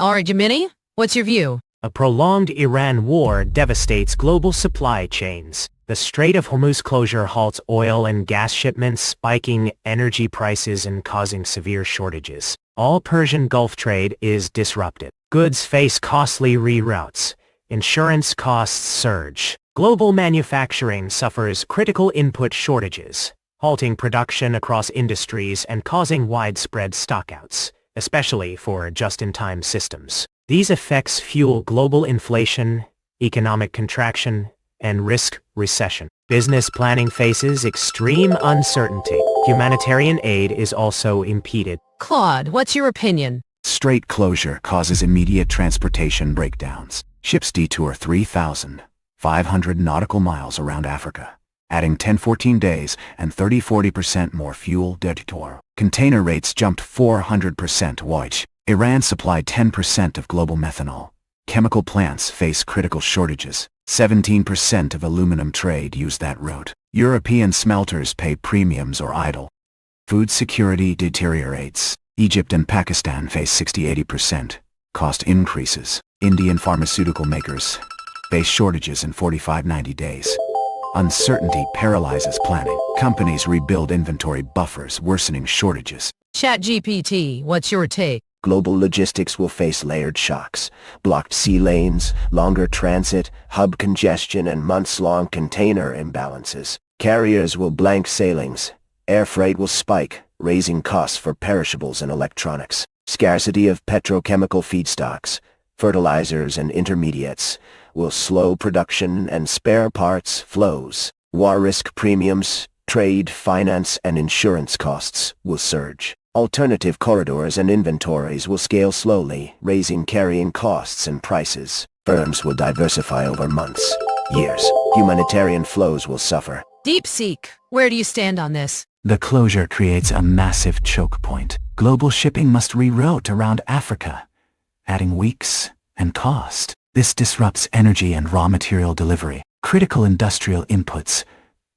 All right, Jiminy, what's your view? A prolonged Iran war devastates global supply chains. The Strait of Hormuz closure halts oil and gas shipments, spiking energy prices and causing severe shortages. All Persian Gulf trade is disrupted. Goods face costly reroutes. Insurance costs surge. Global manufacturing suffers critical input shortages, halting production across industries and causing widespread stockouts, especially for just-in-time systems. These effects fuel global inflation, economic contraction, and risk recession. Business planning faces extreme uncertainty. Humanitarian aid is also impeded. Claude, what's your opinion? Strait closure causes immediate transportation breakdowns. Ships detour 3,500 nautical miles around Africa, adding 10-14 days and 30-40% more fuel detour. Container rates jumped 400% voyage. Iran supplied 10% of global methanol. Chemical plants face critical shortages. 17% of aluminum trade use that route. European smelters pay premiums or idle. Food security deteriorates. Egypt and Pakistan face 60-80% cost increases. Indian pharmaceutical makers face shortages in 45-90 days. Uncertainty paralyzes planning. Companies rebuild inventory buffers, worsening shortages. ChatGPT, what's your take? Global logistics will face layered shocks. Blocked sea lanes, longer transit, hub congestion, and months-long container imbalances. Carriers will blank sailings. Air freight will spike, raising costs for perishables and electronics. Scarcity of petrochemical feedstocks, fertilizers, and intermediates will slow production and spare parts flows. War risk premiums, trade, finance, and insurance costs will surge. Alternative corridors and inventories will scale slowly, raising carrying costs and prices. Firms will diversify over months, years. Humanitarian flows will suffer. DeepSeek, where do you stand on this? The closure creates a massive choke point. Global shipping must reroute around Africa, adding weeks and cost. This disrupts energy and raw material delivery. Critical industrial inputs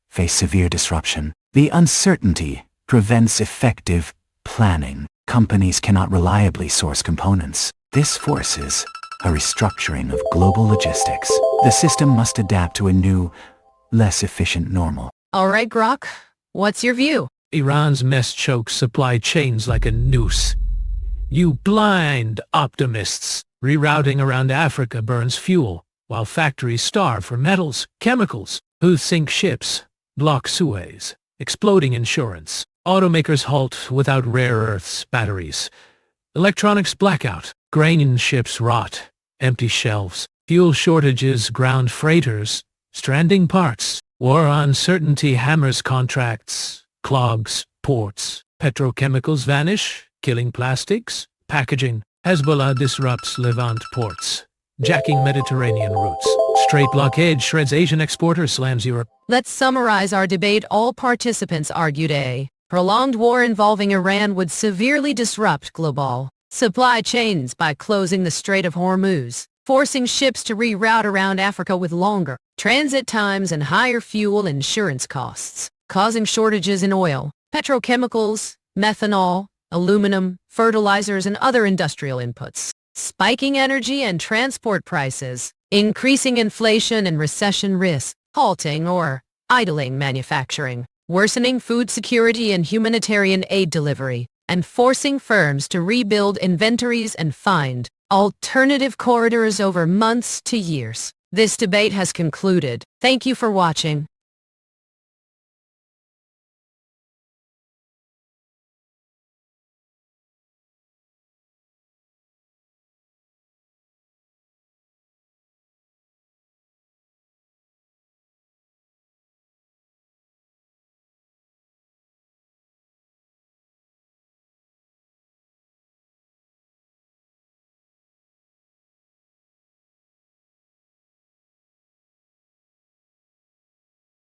face severe disruption. The uncertainty prevents effective planning. Companies cannot reliably source components. This forces a restructuring of global logistics. The system must adapt to a new, less efficient normal. All right, Grok, what's your view? Iran's mess chokes supply chains like a noose. You blind optimists! Rerouting around Africa burns fuel, while factories starve for metals, chemicals. Who sink ships, block Suez, exploding insurance. Automakers halt without rare earths batteries. Electronics blackout. Grain ships rot. Empty shelves. Fuel shortages ground freighters. Stranding parts. War uncertainty hammers contracts. Clogs ports. Petrochemicals vanish. Killing plastics. Packaging. Hezbollah disrupts Levant ports. Jacking Mediterranean routes. Strait blockade shreds Asian exporters, slams Europe. Let's summarize our debate. All participants argued A. Prolonged war involving Iran would severely disrupt global supply chains by closing the Strait of Hormuz, forcing ships to reroute around Africa with longer transit times and higher fuel insurance costs, causing shortages in oil, petrochemicals, methanol, aluminum, fertilizers, and other industrial inputs, spiking energy and transport prices, increasing inflation and recession risk, halting or idling manufacturing, worsening food security and humanitarian aid delivery, and forcing firms to rebuild inventories and find alternative corridors over months to years. This debate has concluded. Thank you for watching.